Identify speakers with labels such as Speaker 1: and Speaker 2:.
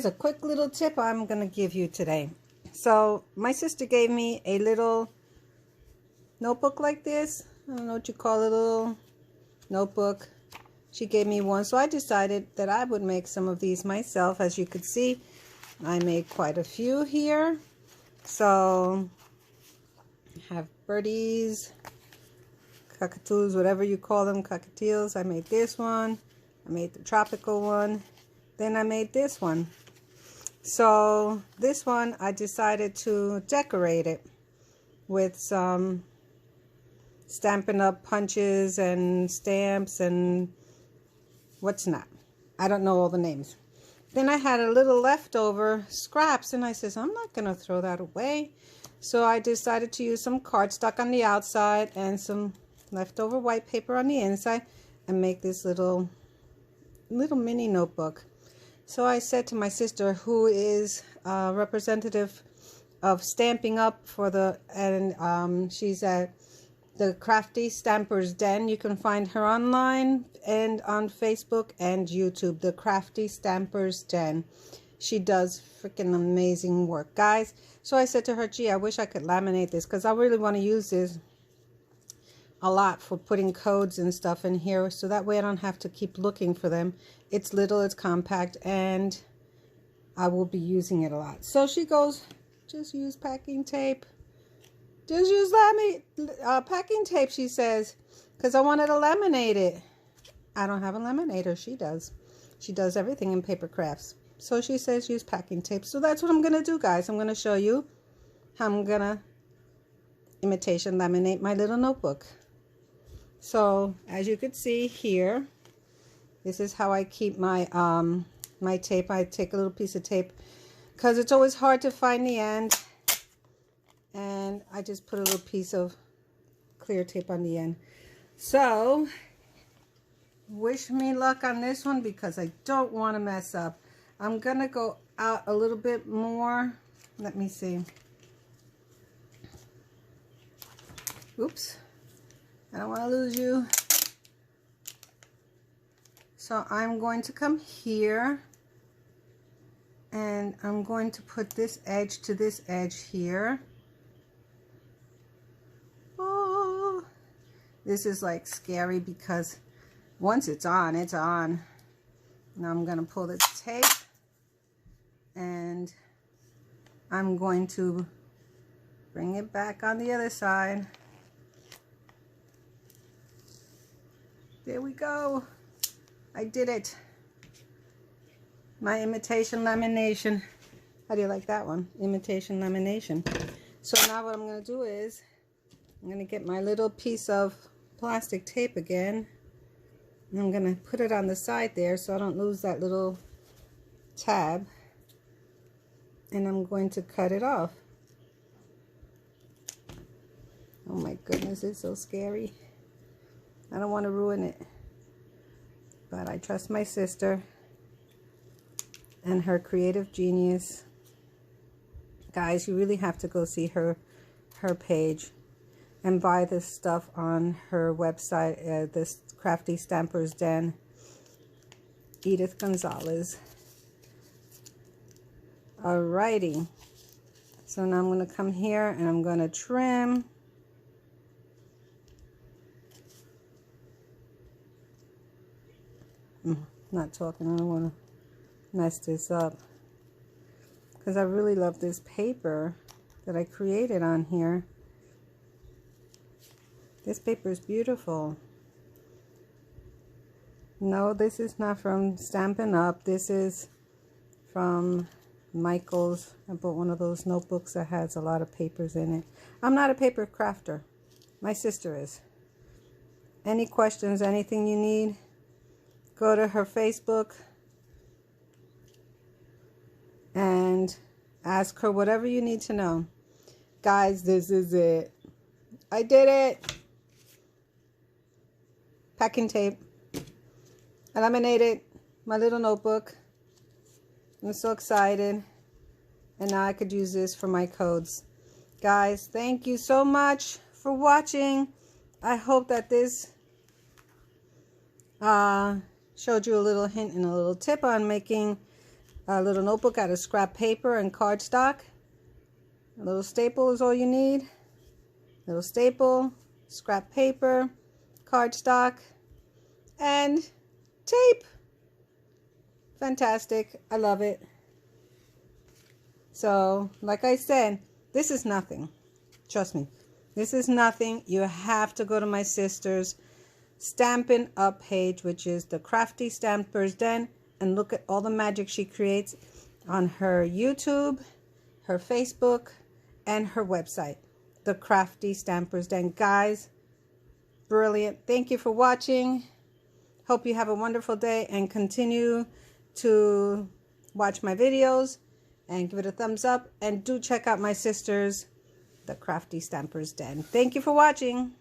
Speaker 1: guys, a quick little tip I'm going to give you today. So my sister gave me a little notebook like this. I don't know what you call it, a little notebook. She gave me one, so I decided that I would make some of these myself. As you could see, I made quite a few here. So I have birdies, cockatoos, whatever you call them, cockatiels. I made this one. I made the tropical one. Then I made this one. So this one I decided to decorate it with some Stampin' Up! Punches and stamps and what's not. I don't know all the names. Then I had a little leftover scraps and I says, I'm not going to throw that away. So I decided to use some cardstock on the outside and some leftover white paper on the inside and make this little mini notebook. So I said to my sister, who is a representative of Stamping Up for the, and she's at the Crafty Stampers Den. You can find her online and on Facebook and YouTube, the Crafty Stampers Den. She does freaking amazing work, guys. So I said to her, gee, I wish I could laminate this because I really want to use this a lot for putting codes and stuff in here, so that way I don't have to keep looking for them. It's little, it's compact, and I will be using it a lot. So she goes, just use packing tape. Just use packing tape, she says, because I wanted to laminate it. I don't have a laminator. She does. She does everything in paper crafts. So she says use packing tape. So that's what I'm going to do, guys. I'm going to show you how I'm going to imitation laminate my little notebook. So as you could see here, this is how I keep my my tape. I take a little piece of tape because it's always hard to find the end, and I just put a little piece of clear tape on the end. So wish me luck on this one because I don't want to mess up. I'm gonna go out a little bit more. Let me see. Oops. I don't want to lose you. So I'm going to come here and I'm going to put this edge to this edge here. Oh, this is like scary because once it's on, it's on. Now I'm going to pull this tape and I'm going to bring it back on the other side. There we go. I did it. My imitation lamination. How do you like that one? Imitation lamination. So now what I'm going to do is I'm going to get my little piece of plastic tape again. And I'm going to put it on the side there so I don't lose that little tab. And I'm going to cut it off. Oh my goodness, it's so scary. I don't want to ruin it, but I trust my sister and her creative genius. Guys, you really have to go see her page and buy this stuff on her website, this Crafty Stampers Den. Edith Gonzalez. Alrighty, so now I'm going to come here and I'm going to trim. Not talking, I don't want to mess this up because I really love this paper that I created on here. This paper is beautiful. No, this is not from Stampin' Up. This is from Michael's. I bought one of those notebooks that has a lot of papers in it. I'm not a paper crafter. My sister is. Any questions, anything you need, go to her Facebook and ask her whatever you need to know. Guys, this is it. I did it. Packing tape. I laminated my little notebook. I'm so excited. And now I could use this for my codes. Guys, thank you so much for watching. I hope that this showed you a little hint and a little tip on making a little notebook out of scrap paper and cardstock. A little staple is all you need. Little staple, scrap paper, cardstock, and tape. Fantastic. I love it. So, like I said, this is nothing. Trust me. This is nothing. You have to go to my sister's Stampin' Up page, which is the Crafty Stamper's Den, and look at all the magic she creates on her YouTube, her Facebook, and her website, the Crafty Stamper's Den. Guys, brilliant. Thank you for watching. Hope you have a wonderful day and continue to watch my videos and give it a thumbs up, and do check out my sister's The Crafty Stamper's Den. Thank you for watching.